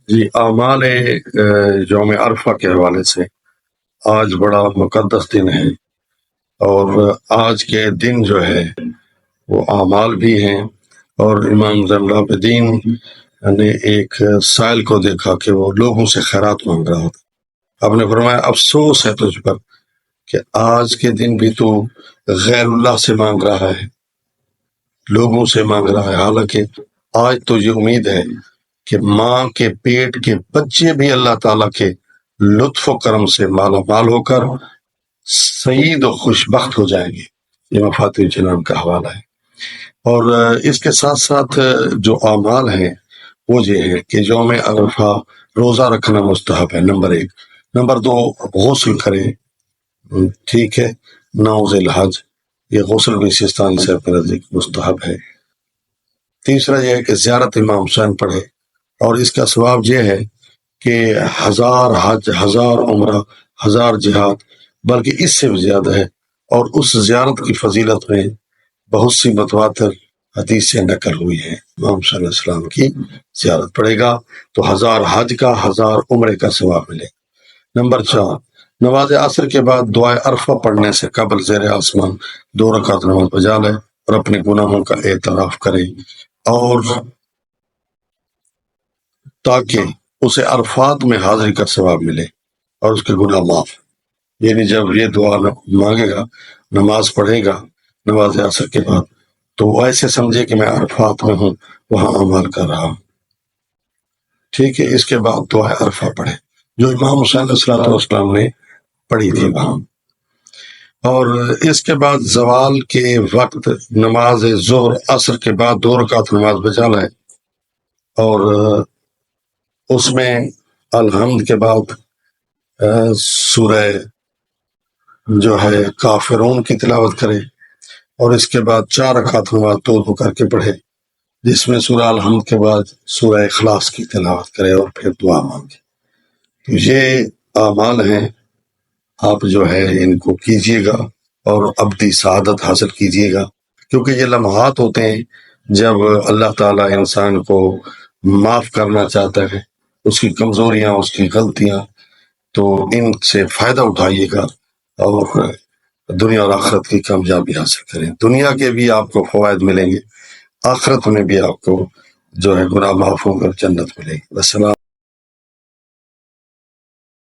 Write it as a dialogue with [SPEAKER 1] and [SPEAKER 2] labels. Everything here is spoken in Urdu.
[SPEAKER 1] جی، اعمال یوم عرفہ کے حوالے سے آج بڑا مقدس دن ہے، اور آج کے دن جو ہے وہ اعمال بھی ہیں۔ اور امام زین العابدین نے ایک سائل کو دیکھا کہ وہ لوگوں سے خیرات مانگ رہا تھا۔ آپ نے فرمایا افسوس ہے تجھ پر کہ آج کے دن بھی تو غیر اللہ سے مانگ رہا ہے، لوگوں سے مانگ رہا ہے، حالانکہ آج تو یہ امید ہے کہ ماں کے پیٹ کے بچے بھی اللہ تعالیٰ کے لطف و کرم سے مالا مال ہو کر سعید و خوشبخت ہو جائیں گے۔ یہ مفاتیح الجنان کا حوالہ ہے۔ اور اس کے ساتھ ساتھ جو اعمال ہیں وہ یہ ہے کہ یوم عرفہ روزہ رکھنا مستحب ہے، نمبر 1۔ نمبر 2، غسل کرے، ٹھیک ہے، 9 ذی الحج، یہ غسل بھی سستانی سے اپنے نزدیک مستحب ہے۔ تیسرا یہ ہے کہ زیارت امام حسین پڑھے، اور اس کا ثواب یہ ہے کہ 1000 حج، 1000 عمرہ، 1000 جہاد، بلکہ اس سے بھی زیادہ ہے۔ اور اس زیارت کی فضیلت میں بہت سی متواتر حدیثیں نقل ہوئی ہیں۔ امام صلی اللہ علیہ وسلم کی زیارت پڑھے گا تو 1000 حج کا، 1000 عمرے کا ثواب ملے گا۔ نمبر 4، نماز عصر کے بعد دعائے عرفہ پڑھنے سے قبل زیر آسمان 2 رکعت نماز بجا لے اور اپنے گناہوں کا اعتراف کرے، اور تاکہ اسے عرفات میں حاضری کا ثواب ملے اور اس کے گناہ معاف۔ یعنی جب یہ دعا مانگے گا، نماز پڑھے گا نماز عصر کے بعد، تو وہ ایسے سمجھے کہ میں عرفات میں ہوں، وہاں عمل کر رہا ہوں، ٹھیک ہے۔ اس کے بعد دعا عرفہ پڑھے جو امام حسین علیہ السلام نے پڑھی تھی وہاں۔ اور اس کے بعد زوال کے وقت نماز ظہر عصر کے بعد 2 رکعت نماز بجا لائے، اور اس میں الحمد کے بعد سورہ جو ہے کافرون کی تلاوت کرے، اور اس کے بعد 4 رکعت نماز توضو کر کے پڑھے، جس میں سورہ الحمد کے بعد سورہ اخلاص کی تلاوت کرے اور پھر دعا مانگے۔ تو یہ اعمال ہیں، آپ جو ہے ان کو کیجیے گا اور ابدی سعادت حاصل کیجیے گا، کیونکہ یہ لمحات ہوتے ہیں جب اللہ تعالیٰ انسان کو معاف کرنا چاہتا ہے، اس کی کمزوریاں، اس کی غلطیاں، تو ان سے فائدہ اٹھائیے گا اور دنیا اور آخرت کی کامیابی حاصل کریں۔ دنیا کے بھی آپ کو فوائد ملیں گے، آخرت میں بھی آپ کو جو ہے گناہ معاف ہوں گے اور جنت ملے گی۔ السلام